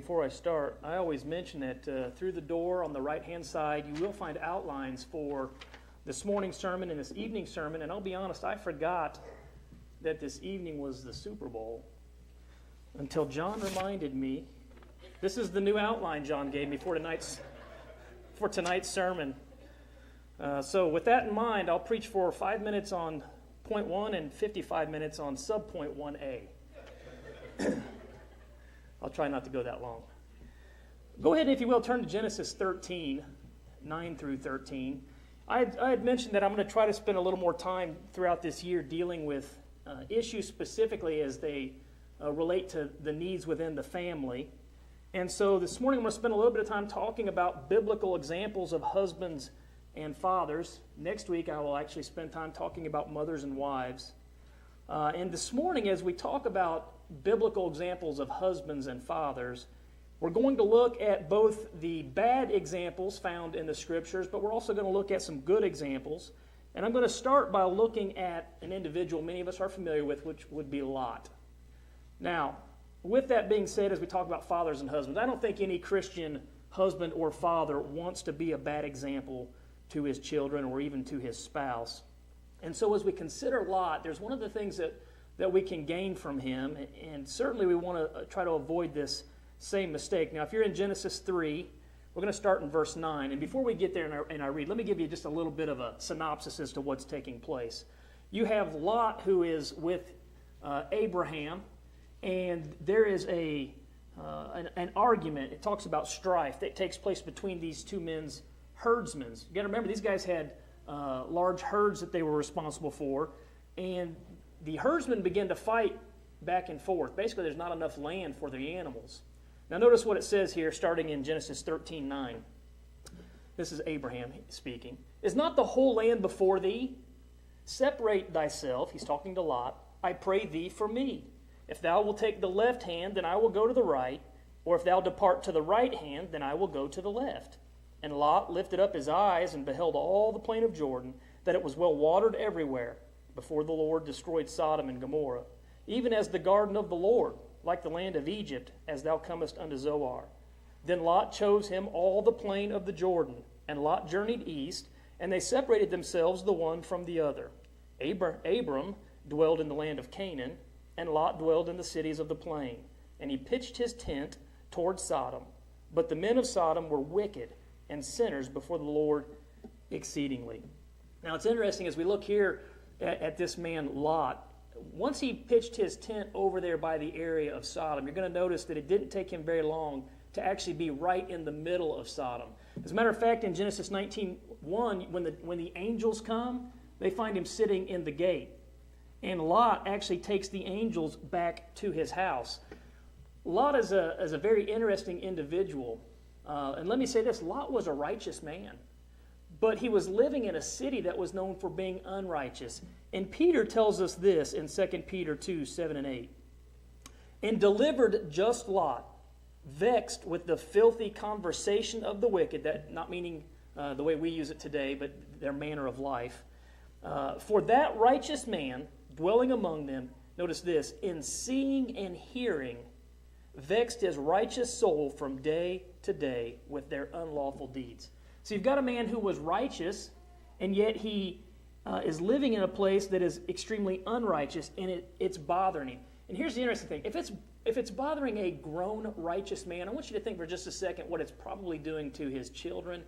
before I start, I always mention that through the door on the right-hand side, you will find outlines for this morning's sermon and this evening's sermon. And I'll be honest, I forgot that this evening was the Super Bowl until John reminded me. This is the new outline John gave me for tonight's sermon. So with that in mind, I'll preach for 5 minutes on point 1 and 55 minutes on subpoint 1A. I'll try not to go that long. Go ahead and, if you will, turn to Genesis 13, 9 through 13. I had mentioned that I'm going to try to spend a little more time throughout this year dealing with issues specifically as they relate to the needs within the family. And so this morning I'm going to spend a little bit of time talking about biblical examples of husbands and fathers. Next week I will actually spend time talking about mothers and wives. And this morning, as we talk about biblical examples of husbands and fathers, we're going to look at both the bad examples found in the Scriptures, but we're also going to look at some good examples. And I'm going to start by looking at an individual many of us are familiar with, which would be Lot. Now, with that being said, as we talk about fathers and husbands, I don't think any Christian husband or father wants to be a bad example to his children or even to his spouse. And so as we consider Lot, there's one of the things that we can gain from him, and certainly we want to try to avoid this same mistake. Now, if you're in Genesis 3, we're going to start in verse 9. And before we get there and I read, let me give you just a little bit of a synopsis as to what's taking place. You have Lot, who is with Abraham, and there is an argument. It talks about strife that takes place between these two men's herdsmen. You got to remember, these guys had large herds that they were responsible for, and the herdsmen begin to fight back and forth. Basically, there's not enough land for the animals. Now, notice what it says here, starting in Genesis 13:9. This is Abraham speaking. Is not the whole land before thee? Separate thyself, he's talking to Lot, I pray thee for me. If thou wilt take the left hand, then I will go to the right, or if thou depart to the right hand, then I will go to the left. And Lot lifted up his eyes and beheld all the plain of Jordan, that it was well watered everywhere, before the Lord destroyed Sodom and Gomorrah, even as the garden of the Lord, like the land of Egypt, as thou comest unto Zoar. Then Lot chose him all the plain of the Jordan, and Lot journeyed east, and they separated themselves the one from the other. Abram dwelled in the land of Canaan, and Lot dwelled in the cities of the plain. And he pitched his tent toward Sodom. But the men of Sodom were wicked and sinners before the Lord exceedingly. Now it's interesting as we look here at this man Lot. Once he pitched his tent over there by the area of Sodom, you're going to notice that it didn't take him very long to actually be right in the middle of Sodom. As a matter of fact, in Genesis 19:1, when the angels come, they find him sitting in the gate. And Lot actually takes the angels back to his house. Lot is a very interesting individual. And let me say this, Lot was a righteous man. But he was living in a city that was known for being unrighteous. And Peter tells us this in 2 Peter 2, 7 and 8. And delivered just Lot, vexed with the filthy conversation of the wicked, that not meaning the way we use it today, but their manner of life. For that righteous man, dwelling among them, notice this, in seeing and hearing, vexed his righteous soul from day to day with their unlawful deeds. So you've got a man who was righteous, and yet he is living in a place that is extremely unrighteous, and it's bothering him. And here's the interesting thing. If it's bothering a grown righteous man, I want you to think for just a second what it's probably doing to his children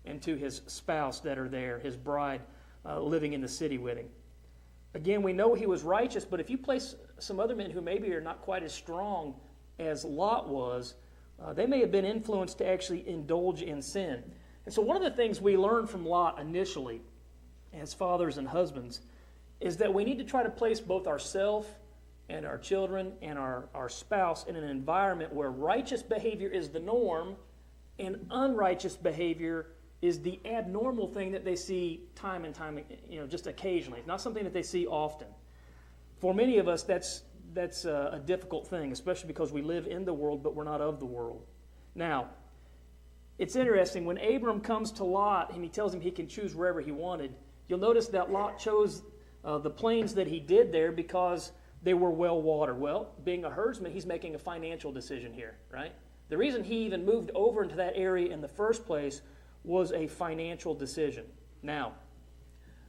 and to his spouse that are there, his bride living in the city with him. Again, we know he was righteous, but if you place some other men who maybe are not quite as strong as Lot was, they may have been influenced to actually indulge in sin. And so one of the things we learn from Lot initially as fathers and husbands is that we need to try to place both ourselves and our children and our spouse in an environment where righteous behavior is the norm and unrighteous behavior is the abnormal thing that they see time and time, just occasionally. It's not something that they see often. For many of us, that's a difficult thing, especially because we live in the world, but we're not of the world. Now, it's interesting. When Abram comes to Lot and he tells him he can choose wherever he wanted, you'll notice that Lot chose the plains that he did there because they were well watered. Well, being a herdsman, he's making a financial decision here, right? The reason he even moved over into that area in the first place was a financial decision. Now,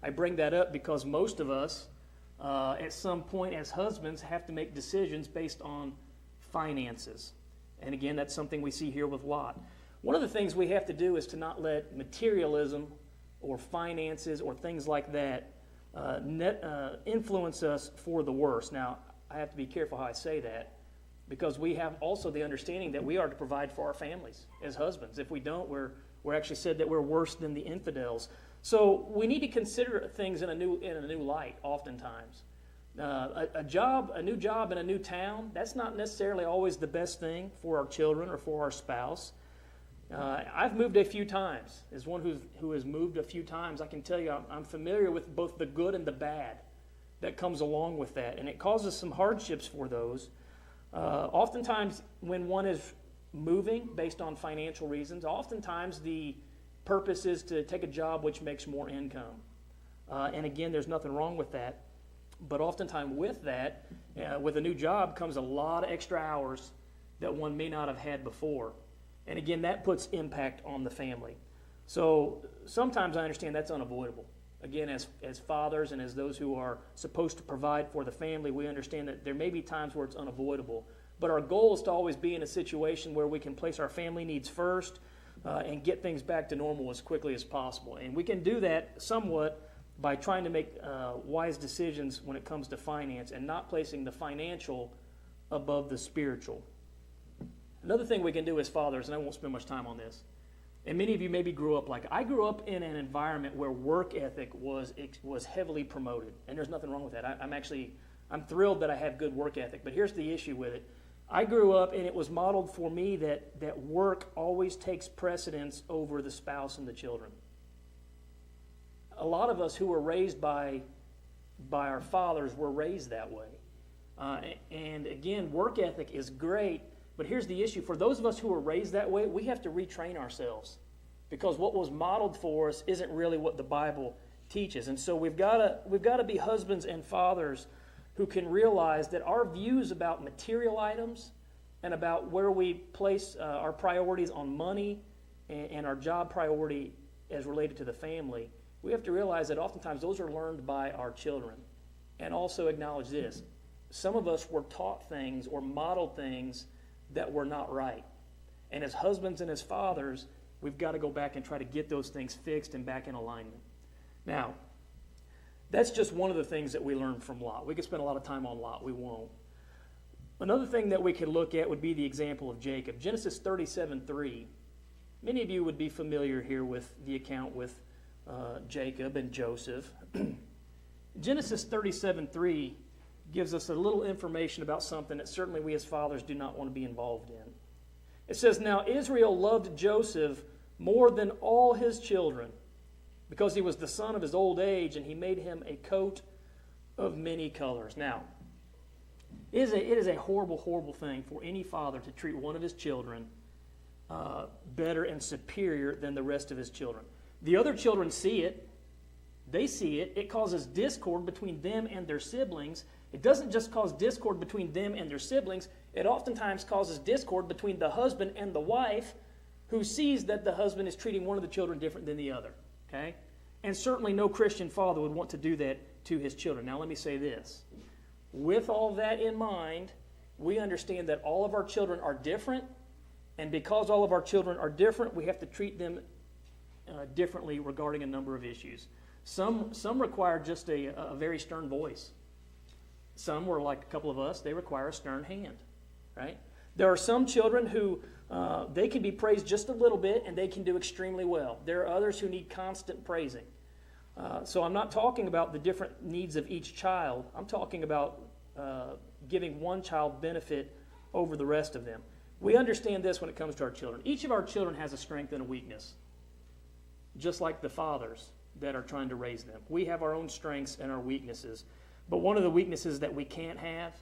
I bring that up because most of us, at some point as husbands, have to make decisions based on finances. And again, that's something we see here with Lot. One of the things we have to do is to not let materialism or finances or things like that influence us for the worse. Now, I have to be careful how I say that, because we have also the understanding that we are to provide for our families as husbands. If we don't, we're actually said that we're worse than the infidels. So we need to consider things in a new light oftentimes. A new job in a new town, that's not necessarily always the best thing for our children or for our spouse. I've moved a few times. As one who has moved a few times, I can tell you I'm familiar with both the good and the bad that comes along with that, and it causes some hardships for those. Oftentimes when one is moving based on financial reasons, oftentimes the purpose is to take a job which makes more income. And again, there's nothing wrong with that. But oftentimes with that, with a new job comes a lot of extra hours that one may not have had before. And again, that puts impact on the family. So sometimes I understand that's unavoidable. Again, as fathers and as those who are supposed to provide for the family, we understand that there may be times where it's unavoidable. But our goal is to always be in a situation where we can place our family needs first and get things back to normal as quickly as possible. And we can do that somewhat by trying to make wise decisions when it comes to finance and not placing the financial above the spiritual. Another thing we can do as fathers, and I won't spend much time on this, and many of you maybe grew up like I grew up in an environment where work ethic was heavily promoted, and there's nothing wrong with that. I'm thrilled that I have good work ethic, but here's the issue with it. I grew up and it was modeled for me that work always takes precedence over the spouse and the children. A lot of us who were raised by our fathers were raised that way. And again, work ethic is great, but here's the issue. For those of us who were raised that way, we have to retrain ourselves, because what was modeled for us isn't really what the Bible teaches. And so we've got to be husbands and fathers who can realize that our views about material items and about where we place our priorities on money and our job priority as related to the family, we have to realize that oftentimes those are learned by our children. And also acknowledge this. Some of us were taught things or modeled things that were not right. And as husbands and as fathers, we've got to go back and try to get those things fixed and back in alignment. Now, that's just one of the things that we learned from Lot. We could spend a lot of time on Lot. We won't. Another thing that we could look at would be the example of Jacob. Genesis 37:3. Many of you would be familiar here with the account with Jacob and Joseph. Genesis 37:3 gives us a little information about something that certainly we as fathers do not want to be involved in. It says, "Now Israel loved Joseph more than all his children, because he was the son of his old age, and he made him a coat of many colors." Now, it is a horrible, horrible thing for any father to treat one of his children better and superior than the rest of his children. The other children see it. They see it. It causes discord between them and their siblings. It doesn't just cause discord between them and their siblings. It oftentimes causes discord between the husband and the wife, who sees that the husband is treating one of the children different than the other. Okay? And certainly no Christian father would want to do that to his children. Now let me say this. With all that in mind, we understand that all of our children are different, and because all of our children are different, we have to treat them differently regarding a number of issues. Some require just a very stern voice. Some were like a couple of us, they require a stern hand, right? There are some children who they can be praised just a little bit and they can do extremely well. There are others who need constant praising. So I'm not talking about the different needs of each child. I'm talking about giving one child benefit over the rest of them. We understand this when it comes to our children. Each of our children has a strength and a weakness, just like the fathers that are trying to raise them. We have our own strengths and our weaknesses. But one of the weaknesses that we can't have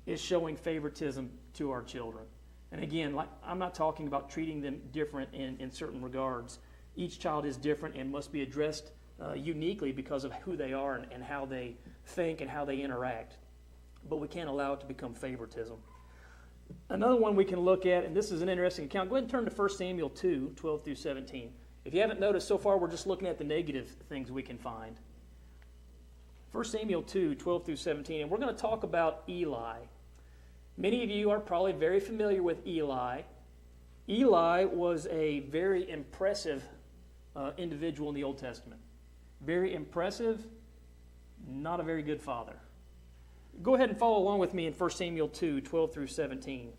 is showing favoritism to our children. And again, I'm not talking about treating them different in certain regards. Each child is different and must be addressed uniquely because of who they are and how they think and how they interact. But we can't allow it to become favoritism. Another one we can look at, and this is an interesting account. Go ahead and turn to 1 Samuel 2, 12 through 17. If you haven't noticed so far, we're just looking at the negative things we can find. 1 Samuel 2, 12 through 17, and we're going to talk about Eli. Many of you are probably very familiar with Eli. Eli was a very impressive individual in the Old Testament. Very impressive, not a very good father. Go ahead and follow along with me in 1 Samuel 2, 12 through 17.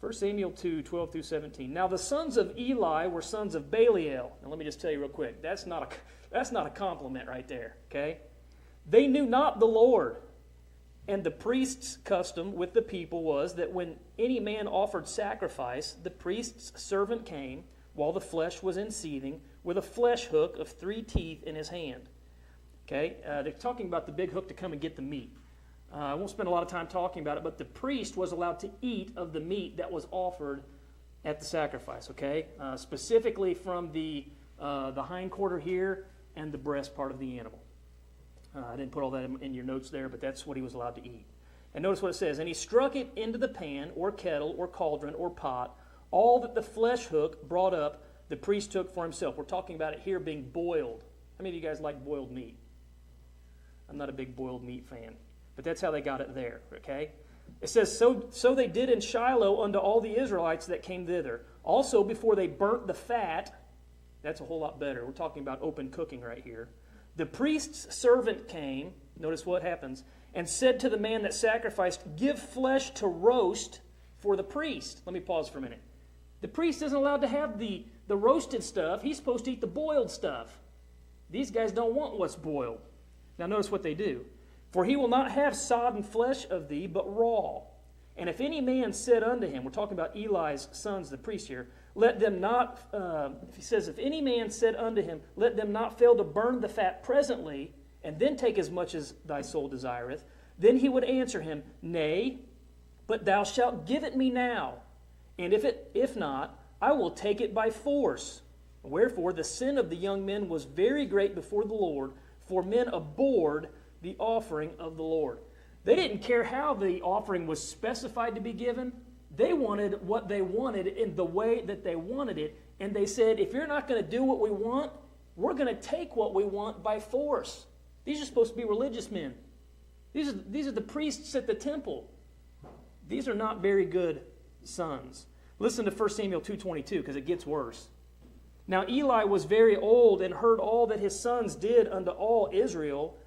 1 Samuel 2, 12 through 17. Now the sons of Eli were sons of Belial. Now let me just tell you real quick, that's not a compliment right there, okay? They knew not the Lord. And the priest's custom with the people was that when any man offered sacrifice, the priest's servant came, while the flesh was in seething, with a flesh hook of 3 teeth in his hand. Okay, they're talking about the big hook to come and get the meat. I won't spend a lot of time talking about it, but the priest was allowed to eat of the meat that was offered at the sacrifice, okay? Specifically from the hind quarter here and the breast part of the animal. I didn't put all that in your notes there, but that's what he was allowed to eat. And notice what it says, and he struck it into the pan or kettle or cauldron or pot. All that the flesh hook brought up, the priest took for himself. We're talking about it here being boiled. How many of you guys like boiled meat? I'm not a big boiled meat fan, but that's how they got it there, okay? It says, so they did in Shiloh unto all the Israelites that came thither. Also, before they burnt the fat, that's a whole lot better. We're talking about open cooking right here. The priest's servant came, notice what happens, and said to the man that sacrificed, give flesh to roast for the priest. Let me pause for a minute. The priest isn't allowed to have the roasted stuff. He's supposed to eat the boiled stuff. These guys don't want what's boiled. Now notice what they do. For he will not have sodden flesh of thee, but raw. And if any man said unto him, we're talking about Eli's sons, the priest here, let them not, he says, if any man said unto him, let them not fail to burn the fat presently, and then take as much as thy soul desireth, then he would answer him, nay, but thou shalt give it me now. And if not, I will take it by force. Wherefore the sin of the young men was very great before the Lord, for men abhorred the offering of the Lord. They didn't care how the offering was specified to be given. They wanted what they wanted in the way that they wanted it. And they said, if you're not going to do what we want, we're going to take what we want by force. These are supposed to be religious men. These are the priests at the temple. These are not very good sons. Listen to 1 Samuel 2:22 because it gets worse. Now Eli was very old and heard all that his sons did unto all Israel,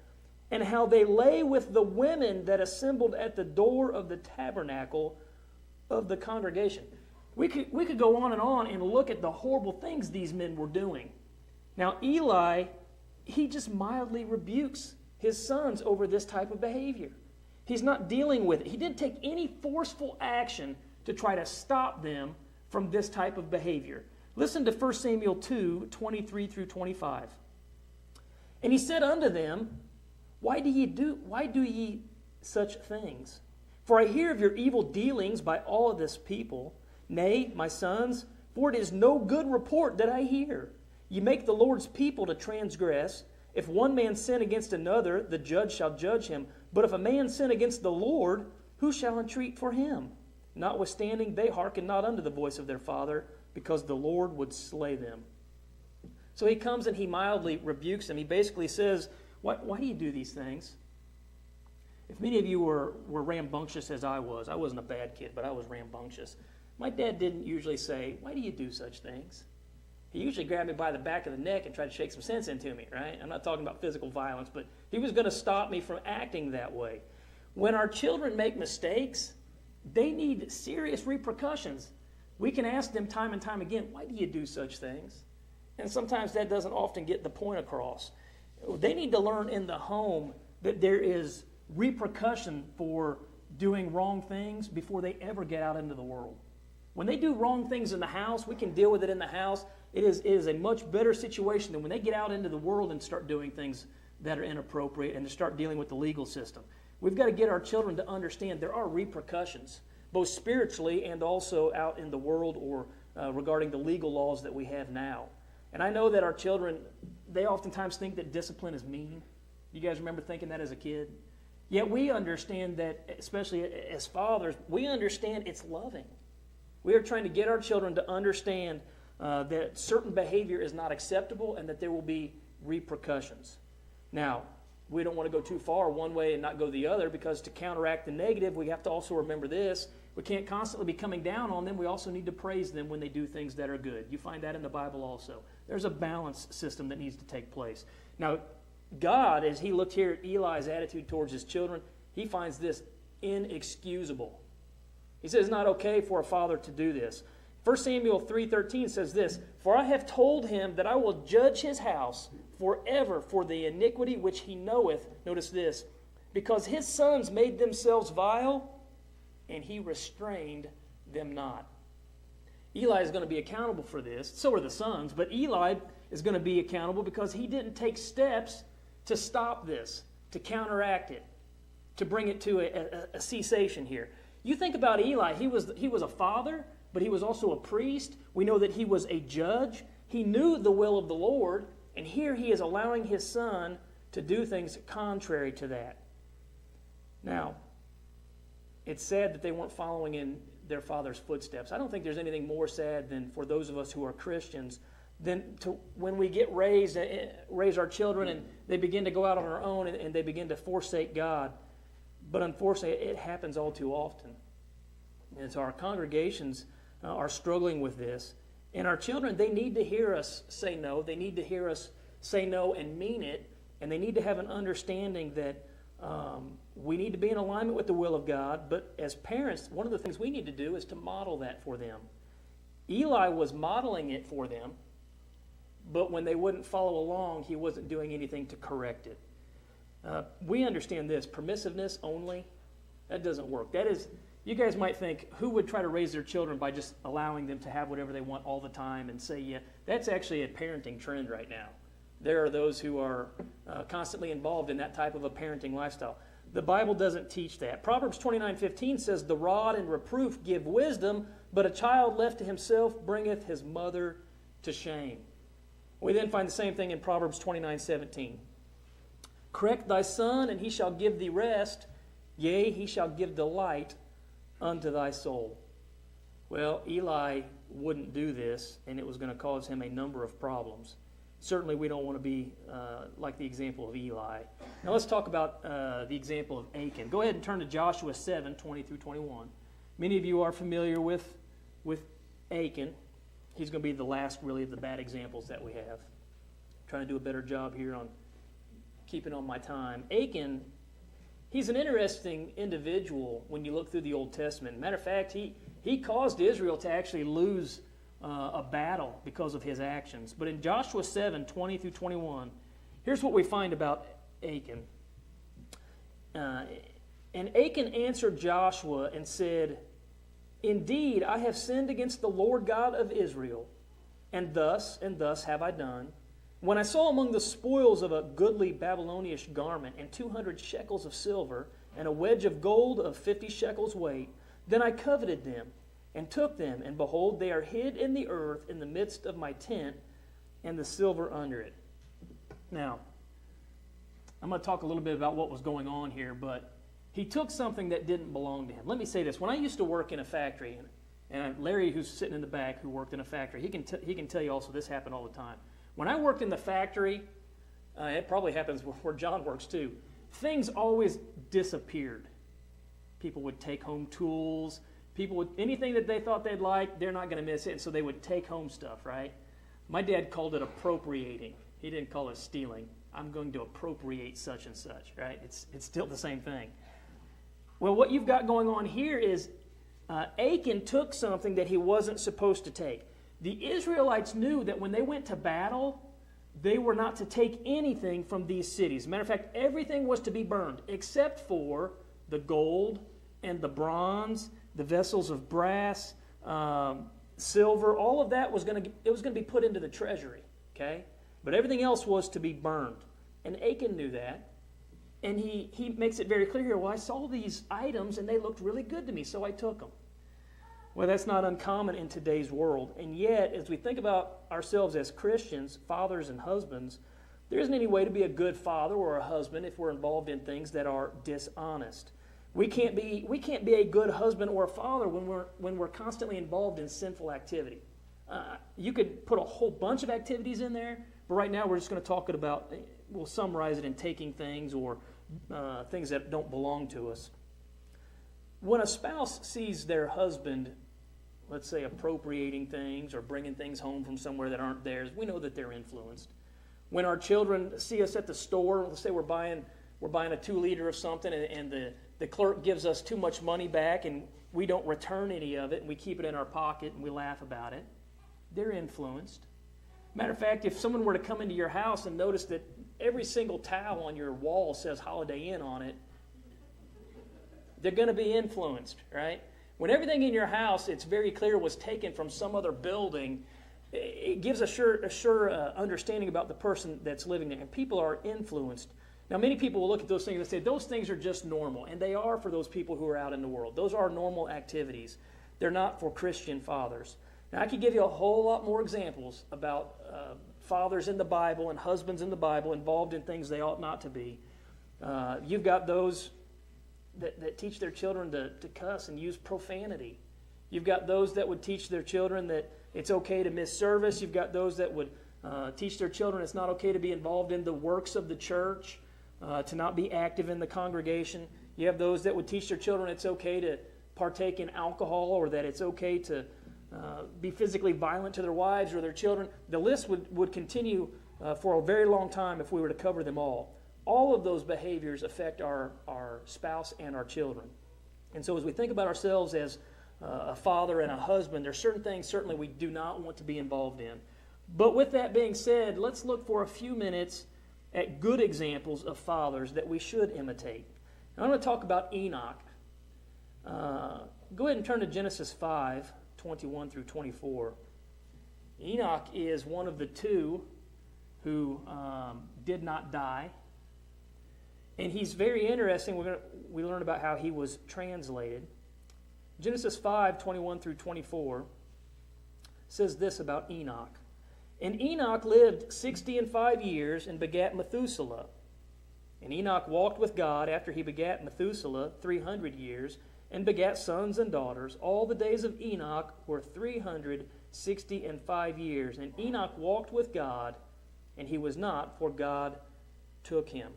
and how they lay with the women that assembled at the door of the tabernacle of the congregation. We could go on and look at the horrible things these men were doing. Now Eli, he just mildly rebukes his sons over this type of behavior. He's not dealing with it. He didn't take any forceful action to try to stop them from this type of behavior. Listen to 1 Samuel 2, 23 through 25. And he said unto them, Why do ye such things? For I hear of your evil dealings by all of this people. Nay, my sons, for it is no good report that I hear. Ye make the Lord's people to transgress. If one man sin against another, the judge shall judge him. But if a man sin against the Lord, who shall entreat for him? Notwithstanding, they hearken not unto the voice of their father, because the Lord would slay them. So he comes and he mildly rebukes them. He basically says, why do you do these things? If many of you were rambunctious as I wasn't a bad kid, but I was rambunctious. My dad didn't usually say, why do you do such things? He usually grabbed me by the back of the neck and tried to shake some sense into me, right? I'm not talking about physical violence, but he was going to stop me from acting that way. When our children make mistakes, they need serious repercussions. We can ask them time and time again, why do you do such things? And sometimes that doesn't often get the point across. They need to learn in the home that there is repercussion for doing wrong things before they ever get out into the world. When they do wrong things in the house, we can deal with it in the house. It is a much better situation than when they get out into the world and start doing things that are inappropriate and to start dealing with the legal system. We've got to get our children to understand there are repercussions, both spiritually and also out in the world or regarding the legal laws that we have now. And I know that our children, they oftentimes think that discipline is mean. You guys remember thinking that as a kid? Yet we understand that, especially as fathers, we understand it's loving. We are trying to get our children to understand that certain behavior is not acceptable and that there will be repercussions. Now, we don't want to go too far one way and not go the other, because to counteract the negative, we have to also remember this. We can't constantly be coming down on them. We also need to praise them when they do things that are good. You find that in the Bible also. There's a balance system that needs to take place. Now, God, as he looked here at Eli's attitude towards his children, he finds this inexcusable. He says it's not okay for a father to do this. 1 Samuel 3:13 says this, "For I have told him that I will judge his house forever for the iniquity which he knoweth," notice this, "because his sons made themselves vile, and he restrained them not." Eli is going to be accountable for this. So are the sons, but Eli is going to be accountable because he didn't take steps to stop this, to counteract it, to bring it to a cessation here. You think about Eli. He was a father, but he was also a priest. We know that he was a judge. He knew the will of the Lord, and here he is allowing his son to do things contrary to that. Now, it's sad that they weren't following in their father's footsteps. I don't think there's anything more sad than for those of us who are Christians than to when we get raise our children and they begin to go out on their own and they begin to forsake God. But unfortunately, it happens all too often. And so our congregations are struggling with this. And our children, they need to hear us say no. They need to hear us say no and mean it. And they need to have an understanding that we need to be in alignment with the will of God. But as parents, one of the things we need to do is to model that for them. Eli was modeling it for them, but when they wouldn't follow along, he wasn't doing anything to correct it. We understand this. Permissiveness only, that doesn't work. That is, you guys might think, who would try to raise their children by just allowing them to have whatever they want all the time and say, yeah, that's actually a parenting trend right now. There are those who are constantly involved in that type of a parenting lifestyle. The Bible doesn't teach that. Proverbs 29:15 says, "The rod and reproof give wisdom, but a child left to himself bringeth his mother to shame." We then find the same thing in Proverbs 29:17. "Correct thy son, and he shall give thee rest. Yea, he shall give delight unto thy soul." Well, Eli wouldn't do this, and it was going to cause him a number of problems. Certainly, we don't want to be like the example of Eli. Now, let's talk about the example of Achan. Go ahead and turn to Joshua 7:20 through 21. Many of you are familiar with Achan. He's going to be the last, really, of the bad examples that we have. I'm trying to do a better job here on keeping on my time. Achan, he's an interesting individual when you look through the Old Testament. Matter of fact, he caused Israel to actually lose a battle because of his actions. But in Joshua 7:20 through 21, here's what we find about Achan. "And Achan answered Joshua and said, Indeed, I have sinned against the Lord God of Israel, and thus have I done. When I saw among the spoils of a goodly Babylonish garment and 200 shekels of silver and a wedge of gold of 50 shekels weight, then I coveted them and took them, and behold, they are hid in the earth in the midst of my tent, and the silver under it." Now, I'm going to talk a little bit about what was going on here, but he took something that didn't belong to him. Let me say this. When I used to work in a factory, and Larry, who's sitting in the back, who worked in a factory, he can tell you also this happened all the time. When I worked in the factory, it probably happens where John works too, things always disappeared. People would take home tools. People would, anything that they thought they'd like, they're not going to miss it, and so they would take home stuff, right? My dad called it appropriating. He didn't call it stealing. I'm going to appropriate such and such, right? It's still the same thing. Well, what you've got going on here is Achan took something that he wasn't supposed to take. The Israelites knew that when they went to battle, they were not to take anything from these cities. As a matter of fact, everything was to be burned except for the gold and the bronze, the vessels of brass, silver. All of that was going to be put into the treasury, okay? But everything else was to be burned. And Achan knew that. And he makes it very clear here, well, I saw these items and they looked really good to me, so I took them. Well, that's not uncommon in today's world. And yet, as we think about ourselves as Christians, fathers and husbands, There isn't any way to be a good father or a husband if we're involved in things that are dishonest. We can't be a good husband or a father when we're constantly involved in sinful activity. You could put a whole bunch of activities in there, but right now we're just going to talk about, we'll summarize it in taking things or things that don't belong to us. When a spouse sees their husband, let's say, appropriating things or bringing things home from somewhere that aren't theirs, we know that they're influenced. When our children see us at the store, let's say we're buying a 2-liter of something and the clerk gives us too much money back and we don't return any of it and we keep it in our pocket and we laugh about it, they're influenced. Matter of fact, if someone were to come into your house and notice that every single towel on your wall says Holiday Inn on it, they're going to be influenced, right? When everything in your house, it's very clear, was taken from some other building, it gives a sure understanding about the person that's living there. And people are influenced. Now, many people will look at those things and say, those things are just normal. And they are for those people who are out in the world. Those are normal activities. They're not for Christian fathers. Now, I could give you a whole lot more examples about fathers in the Bible and husbands in the Bible involved in things they ought not to be. You've got those that teach their children to cuss and use profanity. You've got those that would teach their children that it's okay to miss service. You've got those that would teach their children it's not okay to be involved in the works of the church, to not be active in the congregation. You have those that would teach their children it's okay to partake in alcohol or that it's okay to be physically violent to their wives or their children. The list would continue for a very long time if we were to cover them all. All of those behaviors affect our spouse and our children. And so as we think about ourselves as a father and a husband, there are certain things certainly we do not want to be involved in. But with that being said, let's look for a few minutes at good examples of fathers that we should imitate. Now, I'm going to talk about Enoch. Go ahead and turn to Genesis 5, 21 through 24. Enoch is one of the two who did not die. And he's very interesting. We learn about how he was translated. Genesis 5, 21 through 24 says this about Enoch. And Enoch lived 65 years and begat Methuselah. And Enoch walked with God after he begat Methuselah 300 years and begat sons and daughters. All the days of Enoch were 365 years. And Enoch walked with God, and he was not, for God took him.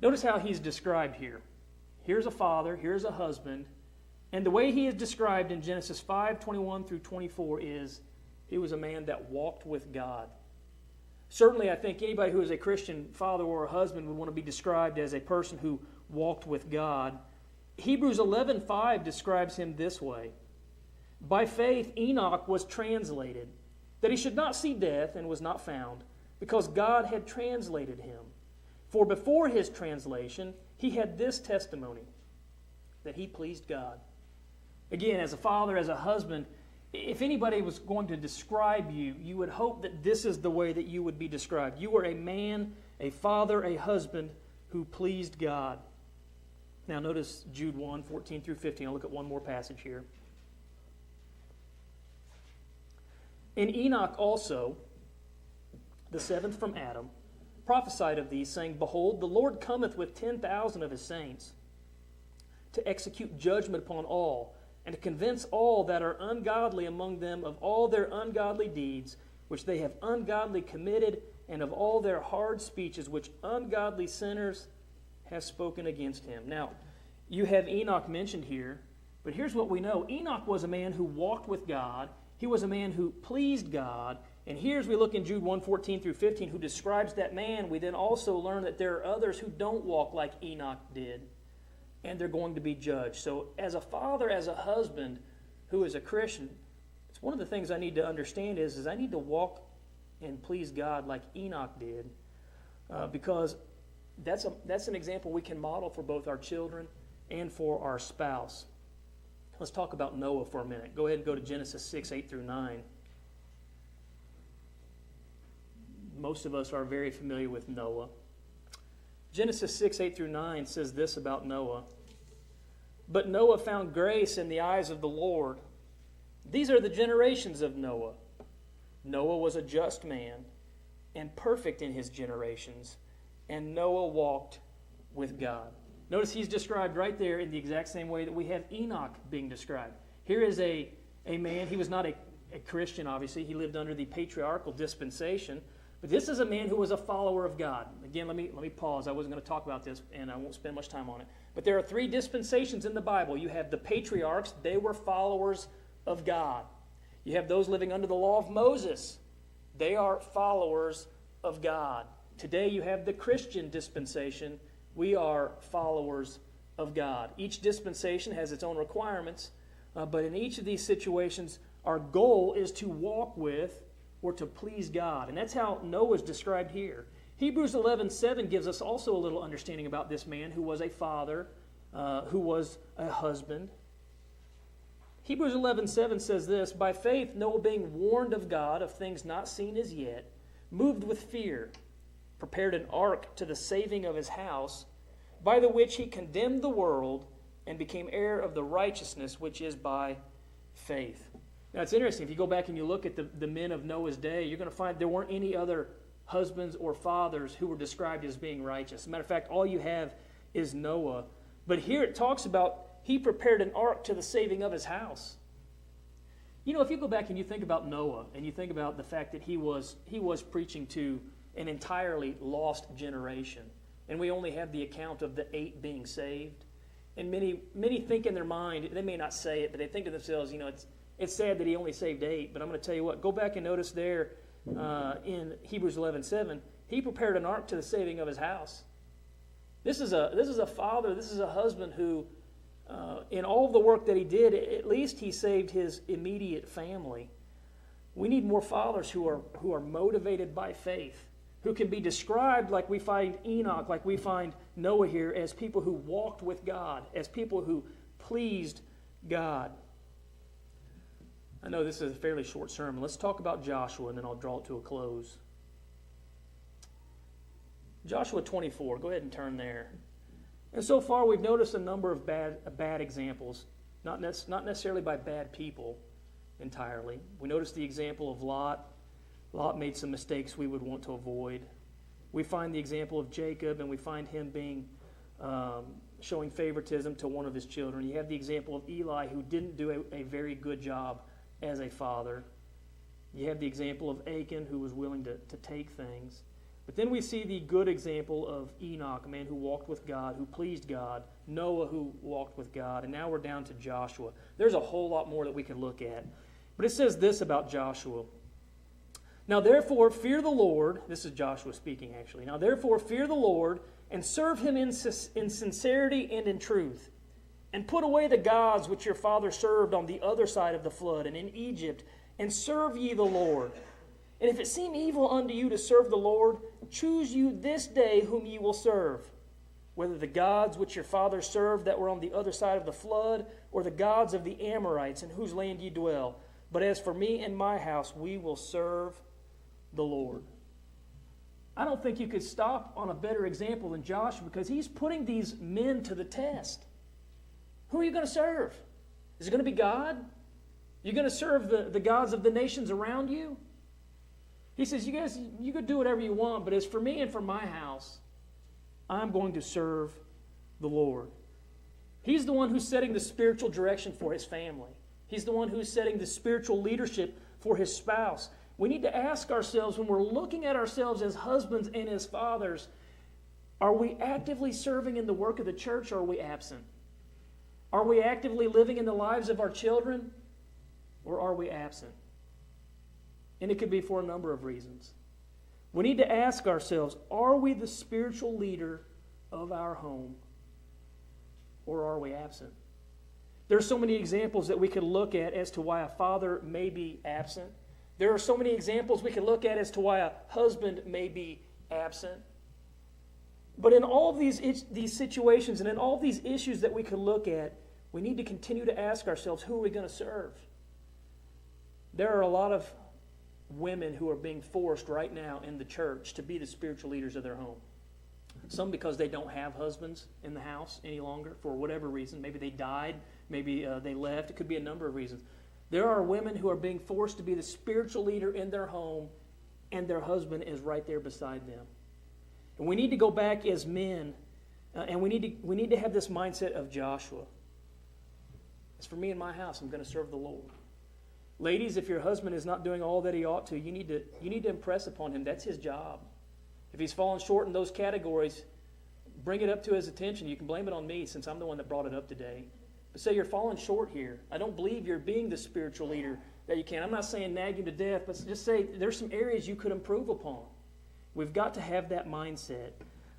Notice how he's described here. Here's a father, here's a husband, and the way he is described in Genesis 5, 21 through 24 is he was a man that walked with God. Certainly, I think anybody who is a Christian father or a husband would want to be described as a person who walked with God. Hebrews 11:5 describes him this way. By faith, Enoch was translated, that he should not see death and was not found, because God had translated him. For before his translation, he had this testimony, that he pleased God. Again, as a father, as a husband, if anybody was going to describe you, you would hope that this is the way that you would be described. You were a man, a father, a husband who pleased God. Now notice Jude 1, 14 through 15. I'll look at one more passage here. And Enoch also, the seventh from Adam, prophesied of these, saying, Behold, the Lord cometh with 10,000 of his saints, to execute judgment upon all, and to convince all that are ungodly among them of all their ungodly deeds, which they have ungodly committed, and of all their hard speeches, which ungodly sinners have spoken against him. Now, you have Enoch mentioned here, but here's what we know. Enoch was a man who walked with God. He was a man who pleased God. And here, as we look in Jude 1, 14 through 15, who describes that man, we then also learn that there are others who don't walk like Enoch did, and they're going to be judged. So as a father, as a husband who is a Christian, it's one of the things I need to understand is I need to walk and please God like Enoch did, because that's an example we can model for both our children and for our spouse. Let's talk about Noah for a minute. Go ahead and go to Genesis 6, 8 through 9. Most of us are very familiar with Noah. Genesis 6, 8 through 9 says this about Noah. But Noah found grace in the eyes of the Lord. These are the generations of Noah. Noah was a just man, and perfect in his generations, and Noah walked with God. Notice he's described right there in the exact same way that we have Enoch being described. Here is a man, he was not a Christian, obviously. He lived under the patriarchal dispensation. But this is a man who was a follower of God. Again, let me pause. I wasn't going to talk about this, and I won't spend much time on it. But there are 3 dispensations in the Bible. You have the patriarchs. They were followers of God. You have those living under the law of Moses. They are followers of God. Today you have the Christian dispensation. We are followers of God. Each dispensation has its own requirements, but in each of these situations, our goal is to walk with or to please God. And that's how Noah is described here. Hebrews 11:7 gives us also a little understanding about this man who was a father, who was a husband. Hebrews 11:7 says this, "By faith Noah, being warned of God of things not seen as yet, moved with fear, prepared an ark to the saving of his house, by the which he condemned the world and became heir of the righteousness which is by faith." Now it's interesting, if you go back and you look at the men of Noah's day, you're going to find there weren't any other husbands or fathers who were described as being righteous. As a matter of fact, all you have is Noah. But here it talks about he prepared an ark to the saving of his house. You know, if you go back and you think about Noah, and you think about the fact that he was preaching to an entirely lost generation, and we only have the account of the 8 being saved, and many think in their mind, they may not say it, but they think to themselves, you know, it's sad that he only saved 8, but I'm going to tell you what, go back and notice there in Hebrews 11:7, he prepared an ark to the saving of his house. This is a father, this is a husband who, in all of the work that he did, at least he saved his immediate family. We need more fathers who are motivated by faith, who can be described like we find Enoch, like we find Noah here, as people who walked with God, as people who pleased God. I know this is a fairly short sermon. Let's talk about Joshua, and then I'll draw it to a close. Joshua 24, go ahead and turn there. And so far we've noticed a number of bad examples, not necessarily by bad people entirely. We noticed the example of Lot. Lot made some mistakes we would want to avoid. We find the example of Jacob, and we find him being showing favoritism to one of his children. You have the example of Eli, who didn't do a very good job as a father. You have the example of Achan, who was willing to take things. But then we see the good example of Enoch, a man who walked with God, who pleased God, Noah, who walked with God, and now we're down to Joshua. There's a whole lot more that we could look at. But it says this about Joshua. "Now therefore fear the Lord," this is Joshua speaking actually, "Now therefore fear the Lord, and serve him in sincerity and in truth. And put away the gods which your father served on the other side of the flood and in Egypt, and serve ye the Lord. And if it seem evil unto you to serve the Lord, choose you this day whom ye will serve, whether the gods which your fathers served that were on the other side of the flood, or the gods of the Amorites in whose land ye dwell. But as for me and my house, we will serve the Lord." I don't think you could stop on a better example than Joshua, because he's putting these men to the test. Who are you going to serve? Is it going to be God? You're going to serve the gods of the nations around you? He says, you guys, you could do whatever you want, but as for me and for my house, I'm going to serve the Lord. He's the one who's setting the spiritual direction for his family. He's the one who's setting the spiritual leadership for his spouse. We need to ask ourselves, when we're looking at ourselves as husbands and as fathers, are we actively serving in the work of the church, or are we absent? Are we actively living in the lives of our children, or are we absent? And it could be for a number of reasons. We need to ask ourselves, are we the spiritual leader of our home, or are we absent? There are so many examples that we could look at as to why a father may be absent. There are so many examples we could look at as to why a husband may be absent. But in all of these situations and in all these issues that we could look at, we need to continue to ask ourselves, who are we going to serve? There are a lot of women who are being forced right now in the church to be the spiritual leaders of their home. Some because they don't have husbands in the house any longer for whatever reason. Maybe they died, maybe they left. It could be a number of reasons. There are women who are being forced to be the spiritual leader in their home, and their husband is right there beside them. And we need to go back as men, and we need to have this mindset of Joshua. As for me and my house, I'm going to serve the Lord. Ladies, if your husband is not doing all that he ought to, you need to impress upon him. That's his job. If he's fallen short in those categories, bring it up to his attention. You can blame it on me since I'm the one that brought it up today. But say you're falling short here. I don't believe you're being the spiritual leader that you can. I'm not saying nag him to death, but just say there's some areas you could improve upon. We've got to have that mindset.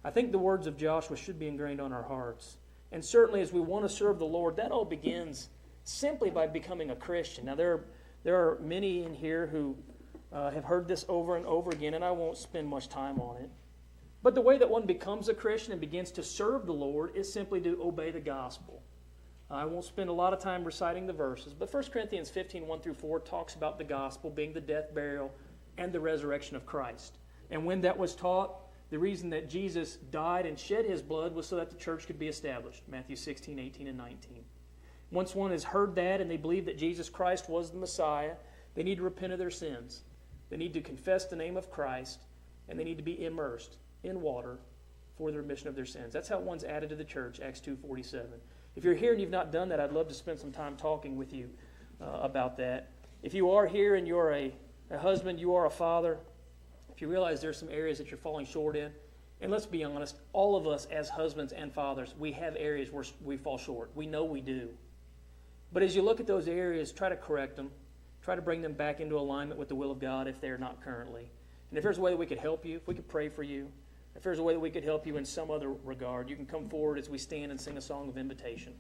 I think the words of Joshua should be ingrained on our hearts. And certainly as we want to serve the Lord, that all begins simply by becoming a Christian. Now there are many in here who have heard this over and over again, and I won't spend much time on it. But the way that one becomes a Christian and begins to serve the Lord is simply to obey the gospel. I won't spend a lot of time reciting the verses, but 1 Corinthians 15, 1 through 4 talks about the gospel being the death, burial, and the resurrection of Christ. And when that was taught, the reason that Jesus died and shed his blood was so that the church could be established. Matthew 16, 18, and 19. Once one has heard that and they believe that Jesus Christ was the Messiah, they need to repent of their sins. They need to confess the name of Christ, and they need to be immersed in water for the remission of their sins. That's how one's added to the church, Acts 2:47. If you're here and you've not done that, I'd love to spend some time talking with you about that. If you are here and you're a husband, you are a father, if you realize there's some areas that you're falling short in, and let's be honest, all of us as husbands and fathers, we have areas where we fall short. We know we do. But as you look at those areas, try to correct them. Try to bring them back into alignment with the will of God if they're not currently. And if there's a way that we could help you, if we could pray for you, if there's a way that we could help you in some other regard, you can come forward as we stand and sing a song of invitation.